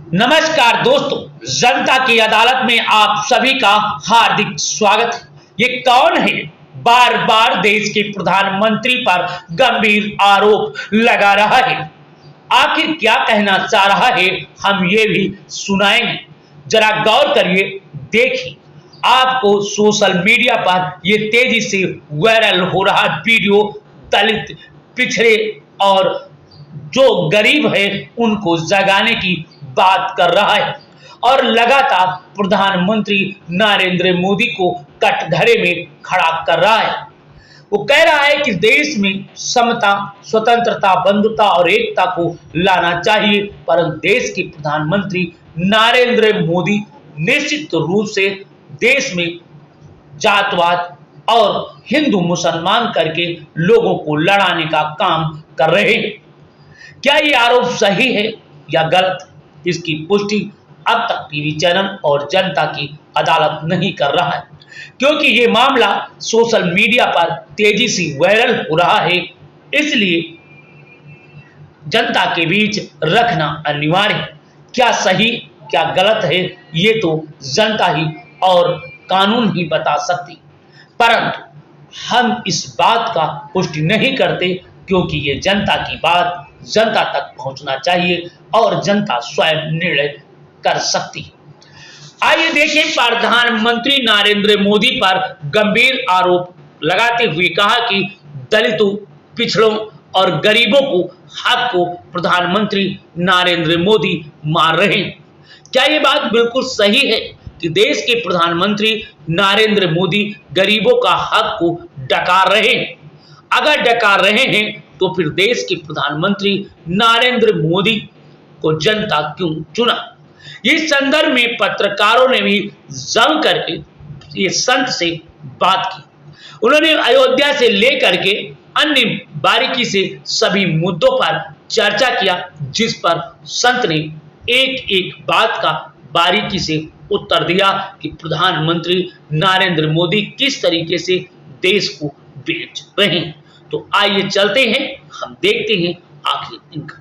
नमस्कार दोस्तों, जनता की अदालत में आप सभी का हार्दिक स्वागत है। ये कौन है बार बार देश के प्रधानमंत्री पर गंभीर आरोप लगा रहा है? आखिर क्या कहना चाह रहा है, हम ये भी सुनाएंगे। जरा गौर करिए, देखिए। आपको सोशल मीडिया पर ये तेजी से वायरल हो रहा वीडियो दलित, पिछड़े और जो गरीब है उनको जगाने की बात कर रहा है और लगातार प्रधानमंत्री नरेंद्र मोदी को कटघरे में खड़ा कर रहा है। वो कह रहा है कि देश में समता, स्वतंत्रता, बंधुता और एकता को लाना चाहिए, परंतु देश के प्रधानमंत्री नरेंद्र मोदी निश्चित रूप से देश में जातवाद और हिंदू मुसलमान करके लोगों को लड़ाने का काम कर रहे हैं। क्या ये आरोप सही है या गलत, इसकी पुष्टि अब तक टीवी चैनल और जनता की अदालत नहीं कर रहा है, क्योंकि ये मामला सोशल मीडिया पर तेजी से वायरल हो रहा है। इसलिए जनता के बीच रखना अनिवार्य है। क्या सही क्या गलत है, ये तो जनता ही और कानून ही बता सकती, परंतु हम इस बात का पुष्टि नहीं करते, क्योंकि ये जनता की बात जनता तक पहुंचना चाहिए और जनता स्वयं निर्णय कर सकती है। आइए देखें, प्रधानमंत्री नरेंद्र मोदी पर गंभीर आरोप लगाते हुए कहा कि दलितों, पिछड़ों और गरीबों को हक को प्रधानमंत्री नरेंद्र मोदी मार रहे हैं। क्या ये बात बिल्कुल सही है कि देश के प्रधानमंत्री नरेंद्र मोदी गरीबों का हक को डकार रहे हैं? अगर डकार रहे हैं तो फिर देश के प्रधानमंत्री नरेंद्र मोदी को जनता क्यों चुना? इस संदर्भ में पत्रकारों ने भी जम करके ये संत से बात की। उन्होंने अयोध्या से लेकर के अन्य बारीकी से सभी मुद्दों पर चर्चा किया, जिस पर संत ने एक एक बात का बारीकी से उत्तर दिया कि प्रधानमंत्री नरेंद्र मोदी किस तरीके से देश को बेच रहे हैं। तो आइए चलते हैं, हम देखते हैं आखिर इनका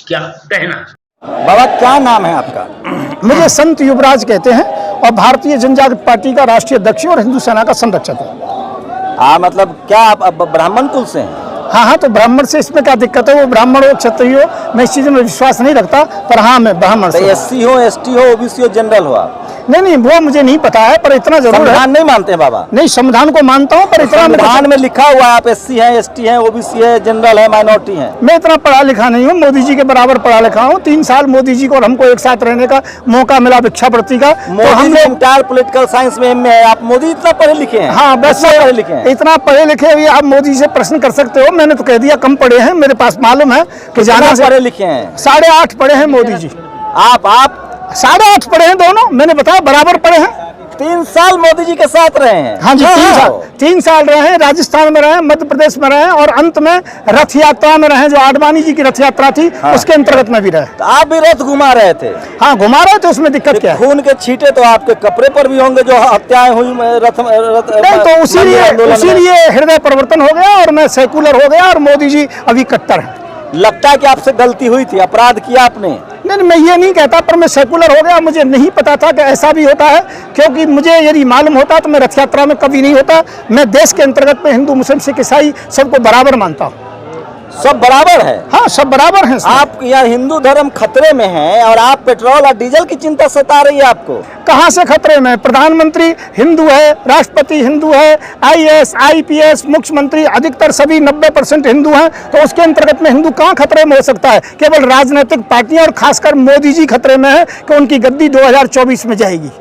क्या कहना। बाबा, क्या नाम है आपका? मुझे संत युवराज कहते हैं और भारतीय जनजाति पार्टी का राष्ट्रीय अध्यक्ष और हिंदू सेना का संरक्षक है। मतलब क्या आप ब्राह्मण कुल से हैं? हाँ, तो ब्राह्मण से इसमें क्या दिक्कत है? वो ब्राह्मण हो, क्षत्रिय हो, मैं इस चीज में विश्वास नहीं रखता, पर हाँ मैं ब्राह्मण से। एससी हो, एसटी हो, ओबीसी हो, जनरल हो आप? नहीं, वो मुझे नहीं पता है, पर इतना जरूर है। संविधान नहीं मानते हैं बाबा? नहीं, संविधान को मानता हूँ, पर इतना संविधान में लिखा हुआ है आप एससी हैं, एसटी हैं, ओबीसी है, जनरल है, माइनॉरिटी हैं। मैं इतना पढ़ा लिखा नहीं हूँ, मोदी जी के बराबर पढ़ा लिखा हूँ। 3 साल मोदी जी को और हमको एक साथ रहने का मौका मिला भिक्षावृत्ति का। Modi ji entire political science में एमए है, आप मोदी इतना पढ़े लिखे हैं? हाँ, बस पढ़े लिखे हैं। इतना पढ़े लिखे हुए आप मोदी से प्रश्न कर सकते हो? मैंने तो कह दिया कम पढ़े हैं, मेरे पास मालूम है कि ज्यादा पढ़े लिखे हैं। 8.5 पढ़े हैं मोदी जी। आप 8.5 पढ़े हैं दोनों, मैंने बताया बराबर पढ़े हैं। 3 साल मोदी जी के साथ रहे हैं? हाँ जी, 3 साल रहे हैं। राजस्थान में रहे, मध्य प्रदेश में रहे और अंत में रथ यात्रा में रहे, जो आडवाणी जी की रथ यात्रा थी। हाँ। उसके अंतर्गत में भी रहे। तो आप भी रथ घुमा रहे थे? हाँ, घुमा रहे थे, उसमें दिक्कत क्या है? खून के छींटे तो आपके कपड़े पर भी होंगे, जो हत्याएं हुई रथ नहीं, तो उसीलिए हृदय परिवर्तन हो गया और मैं सेकुलर हो गया और मोदी जी अभी कट्टर है। लगता है कि आपसे गलती हुई थी, अपराध किया आपने? नहीं, मैं ये नहीं कहता, पर मैं सेकुलर हो गया। मुझे नहीं पता था कि ऐसा भी होता है, क्योंकि मुझे यदि मालूम होता तो मैं रथ यात्रा में कभी नहीं होता। मैं देश के अंतर्गत में हिंदू, मुस्लिम, सिख, ईसाई सबको बराबर मानता हूँ। सब बराबर है? हाँ, सब बराबर हैं। आप यार हिंदू धर्म खतरे में है और आप पेट्रोल और डीजल की चिंता सता रही है आपको? कहाँ से खतरे में? प्रधानमंत्री हिंदू है, राष्ट्रपति हिंदू है, आईएएस, आईपीएस, मुख्यमंत्री अधिकतर सभी 90% हिंदू हैं। तो उसके अंतर्गत में हिंदू कहाँ खतरे में हो सकता है? केवल राजनीतिक पार्टियां और खासकर मोदी जी खतरे में है कि उनकी गद्दी 2024 में जाएगी।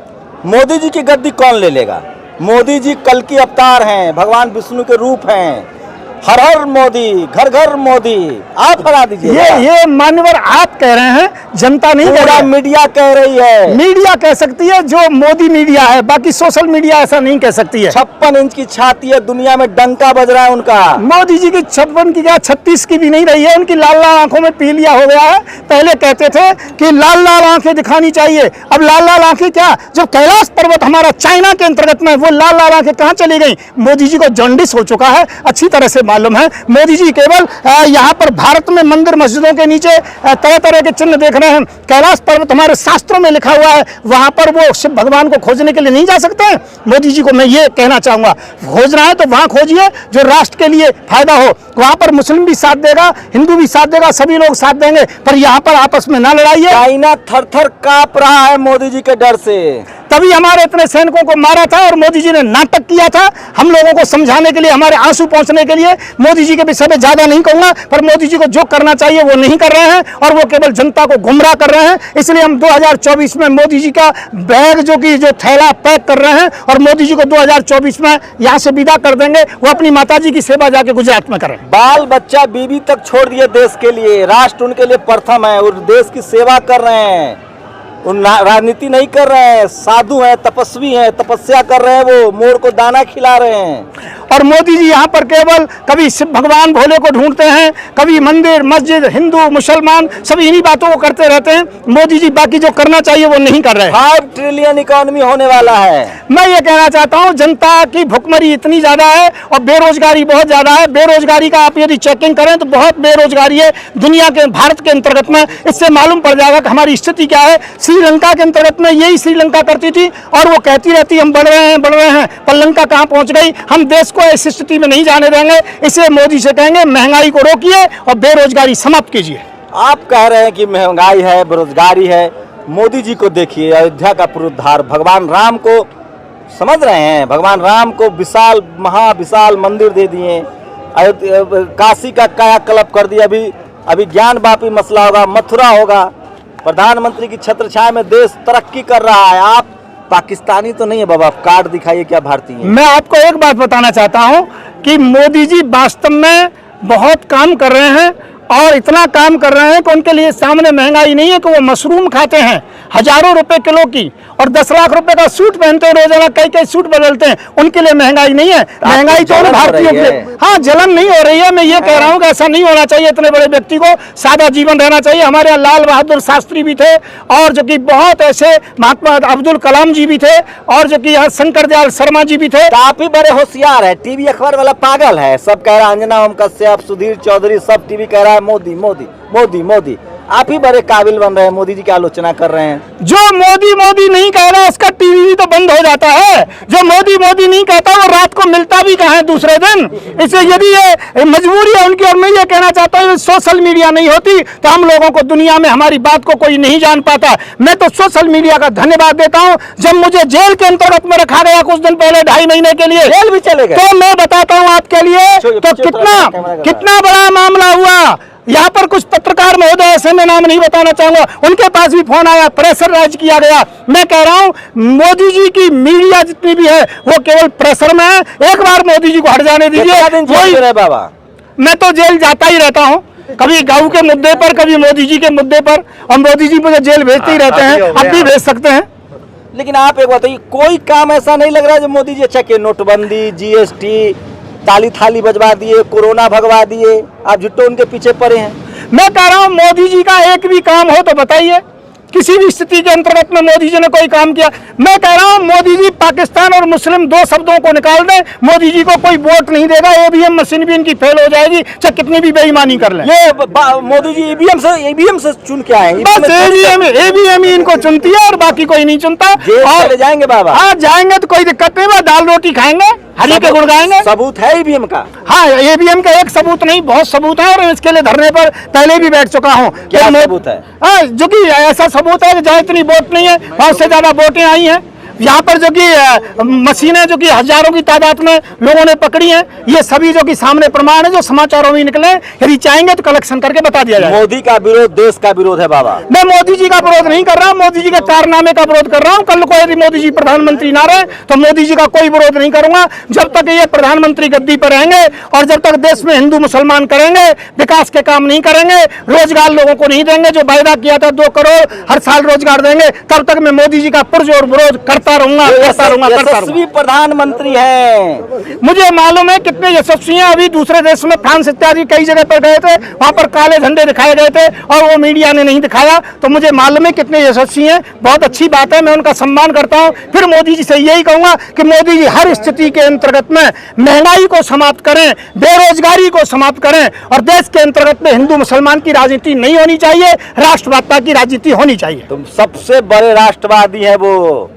मोदी जी की गद्दी कौन ले लेगा? मोदी जी कल की अवतार हैं, भगवान विष्णु के रूप हैं। हर हर मोदी, घर घर मोदी, आप हरा दीजिए। ये मान्यवर आप कह रहे हैं, जनता नहीं कह रही। मीडिया कह रही है। मीडिया कह सकती है, जो मोदी मीडिया है, बाकी सोशल मीडिया ऐसा नहीं कह सकती है। 56 इंच की छाती है, दुनिया में डंका बज रहा है उनका। मोदी जी की 56 की क्या 36 की भी नहीं रही है। उनकी लाल लाल आंखों में पीलिया हो गया है। पहले कहते थे कि लाल लाल आंखें दिखानी चाहिए, अब लाल लाल आंखें क्या? जब कैलाश पर्वत हमारा चाइना के अंतर्गत में, वो लाल लाल आंखें कहाँ चली गई? मोदी जी को जॉन्डिस हो चुका है, अच्छी तरह से मालूम है। मोदी जी केवल यहाँ पर भारत में मंदिर मस्जिदों के नीचे तरह तरह के चिन्ह देख रहे हैं। कैलाश पर्वत हमारे शास्त्रों में लिखा हुआ है, वहाँ पर वो शिव भगवान को खोजने के लिए नहीं जा सकते हैं। मोदी जी को मैं ये कहना चाहूँगा, खोजना है तो वहाँ खोजिए जो राष्ट्र के लिए फायदा हो। वहाँ पर मुस्लिम भी साथ देगा, हिंदू भी साथ देगा, सभी लोग साथ देंगे, पर यहाँ पर आपस में ना लड़ाइए। चाइना थर-थर कांप रहा है मोदी जी के डर से। तभी हमारे इतने सैनिकों को मारा था और मोदी जी ने नाटक किया था हम लोगों को समझाने के लिए, हमारे आंसू पहुंचने के लिए। मोदी जी के विषय में ज्यादा नहीं कहूंगा, पर मोदी जी को जो करना चाहिए वो नहीं कर रहे हैं और वो केवल जनता को गुमराह कर रहे हैं। इसलिए हम 2024 में मोदी जी का बैग जो थैला पैक कर रहे हैं और मोदी जी को 2024 में यहाँ से विदा कर देंगे। वो अपनी माताजी की सेवा जाके गुजरात में करें। बाल बच्चा बीबी तक छोड़ दिए देश के लिए, राष्ट्र उनके लिए प्रथम है और देश की सेवा कर रहे हैं। उन राजनीति नहीं कर रहे हैं, साधु हैं, तपस्वी हैं, तपस्या कर रहे हैं, वो मोर को दाना खिला रहे हैं। और मोदी जी यहाँ पर केवल कभी शिव भगवान भोले को ढूंढते हैं, कभी मंदिर मस्जिद हिंदू मुसलमान सब इन्हीं बातों को करते रहते हैं। मोदी जी बाकी जो करना चाहिए वो नहीं कर रहे। 5 ट्रिलियन इकोनॉमी होने वाला है। मैं ये कहना चाहता हूँ, जनता की भुखमरी इतनी ज्यादा है और बेरोजगारी बहुत ज्यादा है। बेरोजगारी का आप यदि चेकिंग करें तो बहुत बेरोजगारी है दुनिया के, भारत के अंतर्गत में। इससे मालूम पड़ जाएगा कि हमारी स्थिति क्या है। श्रीलंका के अंतर्गत में यही श्रीलंका करती थी और वो कहती रहती हम बढ़ रहे हैं, पर लंका कहाँ पहुंच गई। हम देश को ऐसी स्थिति में नहीं जाने देंगे। इसलिए मोदी से कहेंगे महंगाई को रोकिए और बेरोजगारी समाप्त कीजिए। आप कह रहे हैं कि महंगाई है, बेरोजगारी है, मोदी जी को देखिए, अयोध्या का पुनरुद्धार, भगवान राम को समझ रहे हैं, भगवान राम को विशाल महाविशाल मंदिर दे दिए, काशी का कायाकल्प कर दिया। अभी ज्ञान वापी मसला होगा, मथुरा होगा। प्रधानमंत्री की छत्रछाया में देश तरक्की कर रहा है। आप पाकिस्तानी तो नहीं है बाबा, कार्ड दिखाइए क्या भारतीय है। मैं आपको एक बात बताना चाहता हूं कि मोदी जी वास्तव में बहुत काम कर रहे हैं और इतना काम कर रहे हैं कि उनके लिए सामने महंगाई नहीं है कि वो मशरूम खाते हैं हजारों रुपए किलो की और 10 लाख रुपए का सूट पहनते हैं, रोजाना कई सूट बदलते हैं। उनके लिए महंगाई नहीं है। महंगाई तो भारतीयों के, हाँ जलन नहीं हो रही है। मैं ये कह रहा हूँ कि ऐसा नहीं होना चाहिए। इतने बड़े व्यक्ति को सादा जीवन रहना चाहिए। हमारे यहाँ लाल बहादुर शास्त्री भी थे और जो कि बहुत ऐसे महात्मा अब्दुल कलाम जी भी थे और जो कि यहाँ शंकर दयाल शर्मा जी भी थे। काफी बड़े होशियार है। टीवी अखबार वाला पागल है, सब कह रहा है अंजना ओम कश्यप, सुधीर चौधरी, सब टीवी कह रहा है मोदी मोदी मोदी मोदी। आप ही बड़े काबिल बन रहे हैं, मोदी जी की आलोचना कर रहे हैं। जो मोदी मोदी नहीं कह रहा उसका टीवी भी तो बंद हो जाता है। जो मोदी मोदी नहीं कहता वो रात को मिलता भी कहाँ है दूसरे दिन। इससे यदि ये मजबूरी है उनकी, और मैं ये कहना चाहता हूँ सोशल मीडिया नहीं होती तो हम लोगों को दुनिया में हमारी बात को कोई नहीं जान पाता। मैं तो सोशल मीडिया का धन्यवाद देता हूँ। जब मुझे जेल के अंतर्गत में रखा गया कुछ दिन पहले 2.5 महीने के लिए, जेल भी चले गए, तो मैं बताता हूँ आपके लिए तो कितना बड़ा मामला हुआ। यहाँ पर कुछ पत्रकार महोदय ऐसे, मैं नाम नहीं बताना चाहूंगा, उनके पास भी फोन आया, प्रेशराइज किया गया। मैं कह रहा हूँ मोदी जी की मीडिया जितनी भी है वो केवल प्रेशर में है। एक बार मोदी जी को हट जाने दीजिए। बाबा मैं तो जेल जाता ही रहता हूँ, कभी गाँव के मुद्दे पर, कभी मोदी जी के मुद्दे पर, और मोदी जी मुझे जेल भेजते ही रहते हैं, अब भी भेज सकते हैं। लेकिन आप एक बताइए, कोई काम ऐसा नहीं लग रहा है जो मोदी जी अच्छा किए। नोटबंदी, जीएसटी, ताली थाली बजवा दिए, कोरोना भगवा दिए, आप झुट्टो उनके पीछे पड़े हैं। मैं कह रहा हूं मोदी जी का एक भी काम हो तो बताइए। किसी भी स्थिति के अंतर्गत में मोदी जी ने कोई काम किया। मैं कह रहा हूं मोदी जी पाकिस्तान और मुस्लिम 2 शब्दों को निकाल दें, मोदी जी को कोई वोट नहीं देगा। ईवीएम मशीन भी इनकी फेल हो जाएगी, चाहे कितनी भी बेईमानी कर लें। ये मोदी जी ईवीएम से चुन के आए, बस ईवीएम ही इनको चुनती है और बाकी कोई नहीं चुनता। और जाएंगे बाबा, हाँ जाएंगे तो कोई दिक्कत नहीं, दाल रोटी खाएंगे, हरी के गुड़ गाएंगे। सबूत है ईवीएम का? हाँ ईवीएम का एक सबूत नहीं, बहुत सबूत है और इसके लिए धरने पर पहले भी बैठ चुका हूँ। क्या सबूत है? हाँ जो कि ऐसा सबूत है कि जहाँ इतनी वोट नहीं है वहाँ से ज्यादा वोटें आई हैं। यहाँ पर जो कि मशीनें जो कि हजारों की तादाद में लोगों ने पकड़ी हैं, ये सभी जो कि सामने प्रमाण है जो समाचारों में निकले। यदि चाहेंगे तो कलेक्शन करके बता दिया जाए। मोदी का विरोध देश का विरोध है बाबा। मैं मोदी जी का विरोध नहीं कर रहा, मोदी जी के कारनामे का विरोध कर रहा हूँ। कल को यदि मोदी जी प्रधानमंत्री ना रहे तो मोदी जी का कोई विरोध नहीं करूंगा। जब तक ये प्रधानमंत्री गद्दी पर रहेंगे और जब तक देश में हिंदू मुसलमान करेंगे, विकास के काम नहीं करेंगे, रोजगार लोगों को नहीं देंगे, जो वायदा किया था 2 करोड़ हर साल रोजगार देंगे, तब तक मैं मोदी जी का पुरजोर विरोध करता करता रहूंगा। यशस्वी प्रधानमंत्री हैं। मुझे मालूम है कितने यशस्वी हैं। अभी दूसरे देश में फ्रांस इत्यादि कई जगह पर गए थे, वहां पर काले झंडे दिखाए गए थे और वो मीडिया ने नहीं दिखाया, तो मुझे मालूम है कितने यशस्वी हैं। बहुत अच्छी बात है, मैं उनका सम्मान करता हूं। फिर मोदी जी से यही कहूंगा कि मोदी जी हर स्थिति के अंतर्गत में महंगाई को समाप्त करें, बेरोजगारी को समाप्त करें और देश के अंतर्गत में हिंदू मुसलमान की राजनीति नहीं होनी चाहिए, राष्ट्रवादिता की राजनीति होनी चाहिए। तुम सबसे बड़े राष्ट्रवादी हैं वो।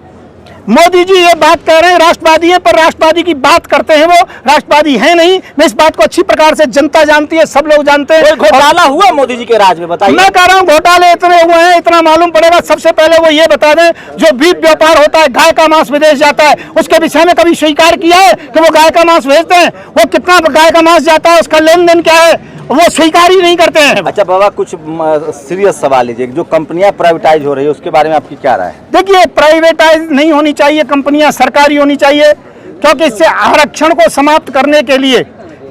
मोदी जी ये बात कह रहे हैं राष्ट्रवादी है, पर राष्ट्रवादी की बात करते हैं, वो राष्ट्रवादी है नहीं। मैं इस बात को अच्छी प्रकार से जनता जानती है, सब लोग जानते हैं। घोटाला हुआ मोदी जी के राज में, बताइए। मैं कह रहा हूँ घोटाले इतने हुए हैं, इतना मालूम पड़ेगा। सबसे पहले वो ये बता दें, जो बीफ व्यापार होता है, गाय का मांस विदेश जाता है, उसके विषय में कभी स्वीकार किया है कि वो गाय का मांस भेजते हैं? वो कितना गाय का मांस जाता है, उसका लेन देन क्या है, वो स्वीकार ही नहीं करते हैं। अच्छा बाबा, कुछ सीरियस सवाल लीजिए, जो कंपनियां प्राइवेटाइज हो रही है उसके बारे में आपकी क्या राय है? देखिए, प्राइवेटाइज नहीं होनी चाहिए, कंपनियां सरकारी होनी चाहिए, क्योंकि इससे आरक्षण को समाप्त करने के लिए,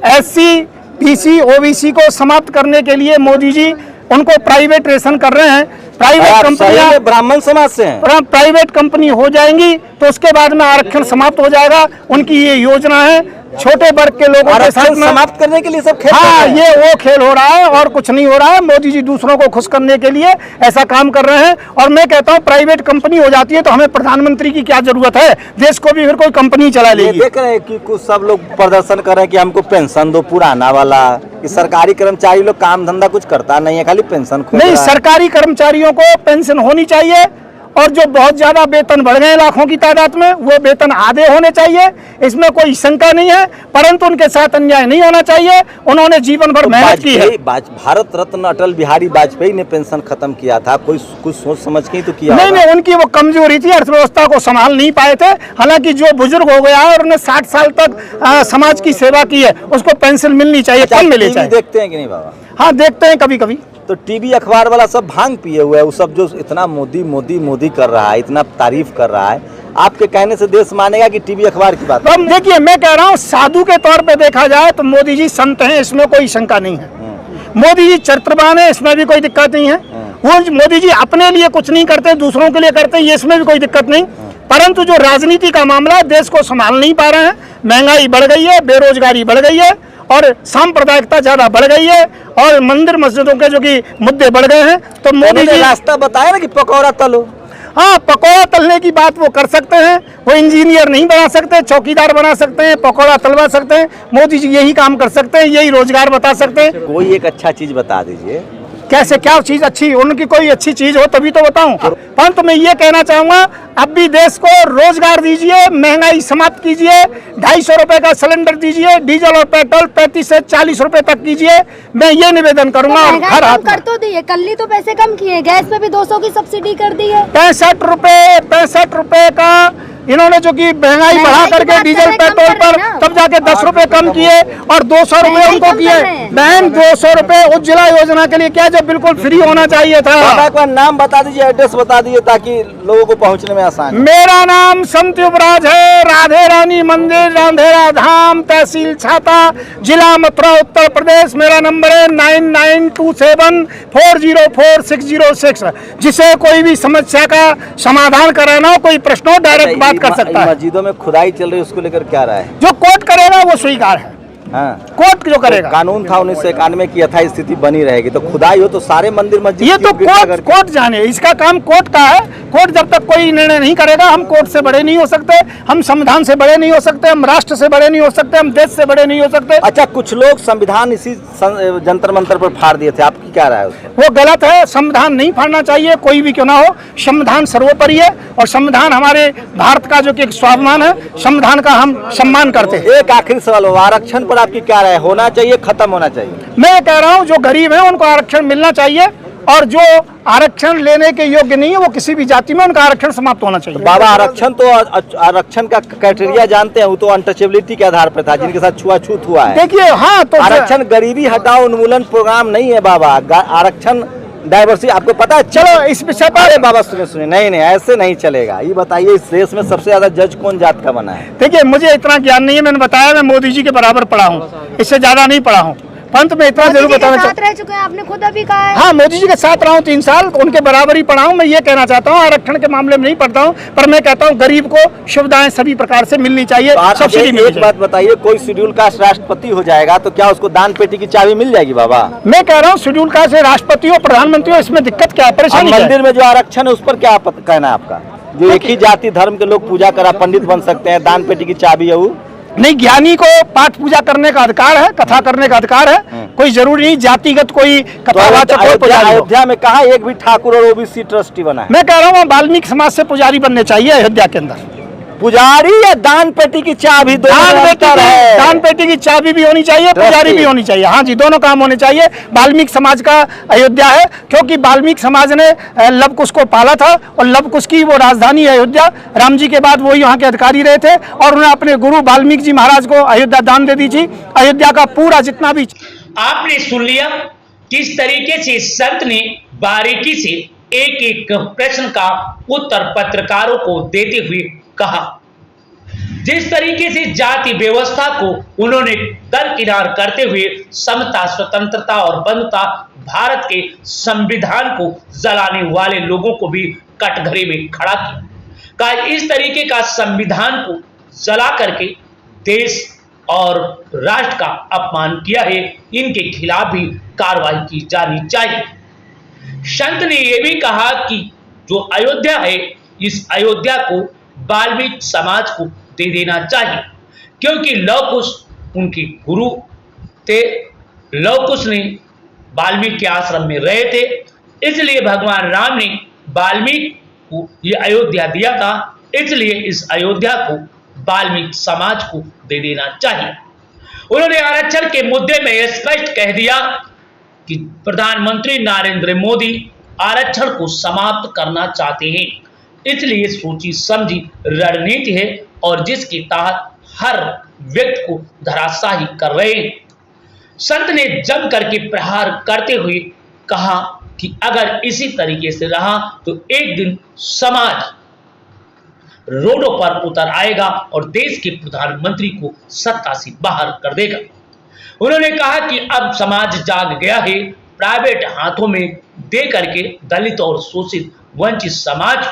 एससी, बीसी, ओबीसी को समाप्त करने के लिए मोदी जी उनको प्राइवेटाइजेशन कर रहे हैं। प्राइवेट कंपनियां ब्राह्मण समाज से हैं, प्राइवेट कंपनी हो जाएंगी तो उसके बाद में आरक्षण समाप्त हो जाएगा। उनकी ये योजना है। छोटे वर्ग के लोगों के साथ समाप्त करने के लिए सब खेल हाँ, ये वो खेल हो रहा है और कुछ नहीं हो रहा है। मोदी जी दूसरों को खुश करने के लिए ऐसा काम कर रहे हैं। और मैं कहता हूँ प्राइवेट कंपनी हो जाती है तो हमें प्रधानमंत्री की क्या जरूरत है, देश को भी फिर कोई कंपनी चला लेगी। देख रहे हैं कि कुछ सब लोग प्रदर्शन कर रहे हैं कि हमको पेंशन दो पुराना वाला, कि सरकारी कर्मचारी लोग काम धंधा कुछ करता नहीं है, खाली पेंशन नहीं, सरकारी कर्मचारियों को पेंशन होनी चाहिए और जो बहुत ज्यादा वेतन बढ़ गए लाखों की तादाद में, वो वेतन आधे होने चाहिए, इसमें कोई शंका नहीं है। परंतु उनके साथ अन्याय नहीं होना चाहिए। उन्होंने जीवन भर मेहनत की है। भारत रत्न अटल बिहारी वाजपेयी ने पेंशन खत्म किया था, कोई कुछ सोच समझ के ही तो किया। नहीं, उनकी वो कमजोरी थी, अर्थव्यवस्था को संभाल नहीं पाए थे। हालांकि जो बुजुर्ग हो गया है और उन्हें 60 साल तक समाज की सेवा की है, उसको पेंशन मिलनी चाहिए, कम मिलनी चाहिए। देखते हैं कि नहीं बाबा? हाँ, देखते हैं कभी कभी। तो टीवी अखबार वाला सब भांग पिए हुए है, वो सब जो इतना मोदी मोदी मोदी कर रहा है, इतना तारीफ कर रहा है, आपके कहने से देश मानेगा कि टीवी अखबार की बात? तो देखिए, मैं कह रहा हूँ साधु के तौर पे देखा जाए तो मोदी जी संत हैं, इसमें कोई शंका नहीं है। मोदी जी चरित्रवान है, इसमें भी कोई दिक्कत नहीं है। वो मोदी जी अपने लिए कुछ नहीं करते, दूसरों के लिए करते हैं, इसमें भी कोई दिक्कत नहीं। परंतु जो राजनीति का मामला है, देश को संभाल नहीं पा रहे हैं। महंगाई बढ़ गई है, बेरोजगारी बढ़ गई है और सांप्रदायिकता ज्यादा बढ़ गई है और मंदिर मस्जिदों के जो कि मुद्दे बढ़ गए हैं। तो मोदी जी रास्ता बताया ना कि पकौड़ा तलो। हाँ, पकौड़ा तलने की बात वो कर सकते हैं। वो इंजीनियर नहीं बना सकते, चौकीदार बना सकते हैं, पकौड़ा तलवा सकते हैं। मोदी जी यही काम कर सकते हैं, यही रोजगार बता सकते हैं। कोई एक अच्छा चीज बता दीजिए। कैसे, क्या चीज अच्छी? उनकी कोई अच्छी चीज हो तभी तो बताऊं। परंतु मैं ये कहना चाहूंगा, अब भी देश को रोजगार दीजिए, महंगाई समाप्त कीजिए, 250 रुपए का सिलेंडर दीजिए, डीजल और पेट्रोल 35 से 40 रुपए तक कीजिए। मैं ये निवेदन करूंगा। तो हर हाथ कर तो दिए, कल ही तो पैसे कम किए, गैस पे भी 200 की सब्सिडी कर दी है। 65 रुपए का इन्होंने जो कि महंगाई बढ़ा करके डीजल पेट्रोल पर तब जाके 10 रुपए कम किए और 200 रुपए उनको किए। बहन, 200 रुपए उज्ज्वला योजना के लिए क्या, जब बिल्कुल फ्री होना चाहिए था। एक बार नाम बता दीजिए, एड्रेस बता दीजिए ताकि लोगों को पहुंचने में आसान। मेरा नाम संत युवराज है, राधे रानी मंदिर, रांधेरा धाम, तहसील छाता, जिला मथुरा, उत्तर प्रदेश। मेरा नंबर है 9927404606। जिसे कोई भी समस्या का समाधान कराना हो, कोई प्रश्न हो, डायरेक्ट बात कर सकता है। मस्जिदों में खुदाई चल रही है, उसको लेकर क्या राय है? जो कोर्ट करेगा वो स्वीकार है। हाँ, कोर्ट जो करेगा। कानून था 1991 की यथा स्थिति बनी रहेगी, तो खुदाई हो तो सारे मंदिर मस्जिद ये तो कोर्ट जाने, इसका काम कोर्ट का है। कोर्ट जब तक कोई निर्णय नहीं करेगा, हम कोर्ट से बड़े नहीं हो सकते, हम संविधान से बड़े नहीं हो सकते, हम राष्ट्र से बड़े नहीं हो सकते, हम देश से बड़े नहीं हो सकते। अच्छा, कुछ लोग संविधान इसी जंतर मंतर पर फाड़ दिए थे, आपकी क्या राय है? वो गलत है। संविधान नहीं फाड़ना चाहिए, कोई भी क्यों ना हो। संविधान सर्वोपरि है और संविधान हमारे भारत का जो कि एक स्वाभिमान है, संविधान का हम सम्मान करते हैं। एक आखिरी सवाल, आरक्षण पर आपकी क्या राय? होना चाहिए, खत्म होना चाहिए? मैं कह रहा हूँ जो गरीब है उनको आरक्षण मिलना चाहिए और जो आरक्षण लेने के योग्य नहीं है, वो किसी भी जाति में, उनका आरक्षण समाप्त होना चाहिए। बाबा, आरक्षण का क्राइटेरिया जानते हैं, वो तो अनटचेबिलिटी के आधार पर था, जिनके साथ छुआछूत हुआ है। देखिए, हाँ, तो आरक्षण गरीबी हटाओ उन्मूलन प्रोग्राम नहीं है बाबा। आरक्षण डाइवर्सिटी, आपको पता है? चलो इस विषय पर बाबा सुनिए, नहीं ऐसे नहीं चलेगा। ये बताइए, इस देश में सबसे ज्यादा जज कौन जात का बना है? देखिए, मुझे इतना ज्ञान नहीं है। मैंने बताया मैं मोदी जी के बराबर पढ़ा हूँ, इससे ज्यादा नहीं पढ़ा हूँ। पंत में इतना जरूर बताना साथ रह चुके हैं, आपने खुद अभी कहा है। हाँ, मोदी जी के साथ रहा हूँ 3 साल, उनके बराबरी पढ़ा हूँ। मैं ये कहना चाहता हूँ, आरक्षण के मामले में नहीं पढ़ता हूँ, पर मैं कहता हूँ गरीब को सुविधाएं सभी प्रकार से मिलनी चाहिए। सब्सिडी मिलनी एक बात बताइए, कोई शेड्यूल कास्ट राष्ट्रपति हो जाएगा तो क्या उसको दान पेटी की चाबी मिल जाएगी बाबा? मैं कह रहा हूँ शेड्यूल कास्ट से राष्ट्रपति हो, प्रधानमंत्री हो, इसमें दिक्कत क्या है, परेशानी क्या है? मंदिर में जो आरक्षण है उस पर क्या कहना है आपका? जो एक ही जाति धर्म के लोग पूजा करा पंडित बन सकते हैं, दान पेटी की चाबी है वो? नहीं, ज्ञानी को पाठ पूजा करने का अधिकार है, कथा करने का अधिकार है, कोई जरूरी नहीं जातिगत कोई कथावाचक हो, पुजारी हो। अयोध्या में कहा एक भी ठाकुर और ओबीसी ट्रस्टी बना है। मैं कह रहा हूँ वाल्मीकि समाज से पुजारी बनने चाहिए अयोध्या के अंदर। पुजारी या दान पेटी की चाबी? दान पेटी की चाबी भी होनी चाहिए, पुजारी भी होनी चाहिए। हाँ जी, दोनों काम होने चाहिए। वाल्मीकि समाज का अयोध्या है, क्योंकि वाल्मीकि समाज ने लव कुश को पाला था और लव कुश की वो राजधानी है अयोध्या। राम जी के बाद वही यहाँ के अधिकारी रहे थे और उन्हें अपने गुरु वाल्मीकि जी महाराज को अयोध्या दान दे दी थी। अयोध्या का पूरा जितना भी आपने सुन लिया किस तरीके से संत ने बारीकी से एक एक प्रश्न का उत्तर पत्रकारों को देते हुए कहा। जिस तरीके से जाति व्यवस्था को उन्होंने दरकिनार करते हुए समता, स्वतंत्रता और बंधुता, भारत के संविधान को जलाने वाले लोगों को भी कटघरे में खड़ा किया। इस तरीके का संविधान को जला करके देश और राष्ट्र का अपमान किया है, इनके खिलाफ भी कार्रवाई की जानी चाहिए। संत ने यह भी कहा कि जो अयोध्या है, इस अयोध्या को वाल्मीकि समाज को दे देना चाहिए, क्योंकि लव कुश उनके गुरु थे। लव कुश ने वाल्मीकि आश्रम में रहे थे, इसलिए भगवान राम ने वाल्मीकि को ये अयोध्या दिया था, इसलिए इस अयोध्या को वाल्मीकि समाज को दे देना चाहिए। उन्होंने आरक्षण के मुद्दे में स्पष्ट कह दिया कि प्रधानमंत्री नरेंद्र मोदी आरक्षण को समाप्त करना चाहते हैं, इसलिए सोची समझी रणनीति है और जिसके तहत हर व्यक्ति को धराशायी कर रहे हैं। संत ने जम करके प्रहार करते हुए कहा कि अगर इसी तरीके से रहा तो एक दिन समाज रोडों पर उतर आएगा और देश के प्रधानमंत्री को सत्ता से बाहर कर देगा। उन्होंने कहा कि अब समाज जाग गया है, प्राइवेट हाथों में दे करके दलित और शोषित वंचित समाज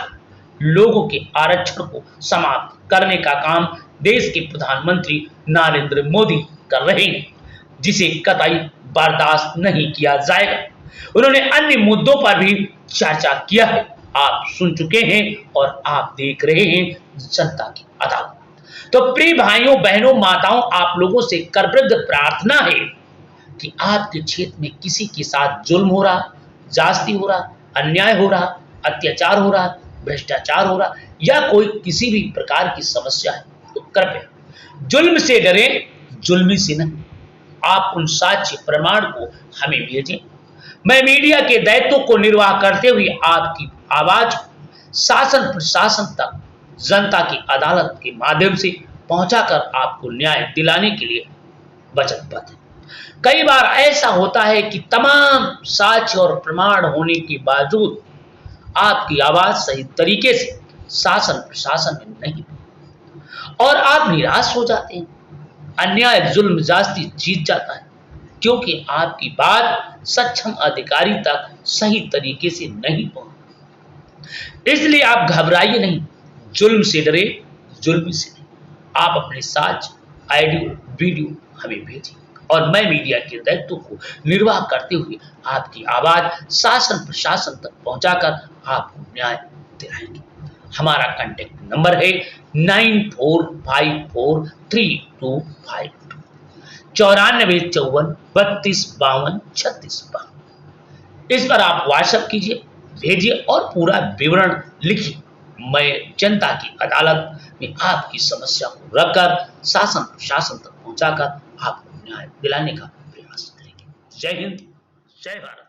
लोगों के आरक्षण को समाप्त करने का काम देश के प्रधानमंत्री नरेंद्र मोदी कर रहे हैं, जिसे कतई बर्दाश्त नहीं किया जाएगा। उन्होंने अन्य मुद्दों पर भी चर्चा किया है, आप सुन चुके हैं और आप देख रहे हैं जनता की अदालत। तो प्रिय भाइयों बहनों माताओं, आप लोगों से करवृद्ध प्रार्थना है कि आपके क्षेत्र में किसी के साथ जुल्म हो रहा, जास्ती हो रहा, अन्याय हो रहा, अत्याचार हो रहा, भ्रष्टाचार हो रहा या कोई किसी भी प्रकार की समस्या है, तो कृपया जुल्म से डरें, जुल्मी से नहीं। आप उन साक्ष्य प्रमाण को हमें भेजें। मैं मीडिया के दायित्व को निर्वाह करते हुए आपकी आवाज शासन प्रशासन तक जनता की अदालत के माध्यम से पहुंचाकर आपको न्याय दिलाने के लिए वचनबद्ध है। कई बार ऐसा होता है कि तमाम साक्ष्य और प्रमाण होने के बावजूद आपकी आवाज सही तरीके से शासन प्रशासन में नहीं और आप निराश हो जाते हैं। अन्याय जुल्म जास्ती जीत जाता है, क्योंकि आपकी बात सक्षम अधिकारी तक सही तरीके से नहीं पहुंची। इसलिए आप घबराइए नहीं, जुल्म से डरे, जुल्म से नहीं। आप अपने साक्ष्य, ऑडियो, वीडियो हमें भेजें और मैं मीडिया के दायित्व को निर्वाह करते हुए आपकी आवाज शासन प्रशासन तक पहुंचाकर आपको न्याय दिलाएंगे। हमारा कांटेक्ट नंबर है 94543252 9454 32 52 36 52। इस पर आप व्हाट्सएप कीजिए, भेजिए और पूरा विवरण लिखिए। मैं जनता की अदालत में आपकी समस्या को रखकर शासन प्रशासन तक पहुंचाकर आपको न्याय दिलाने का प्रयास करेंगे। जय हिंद, जय भारत।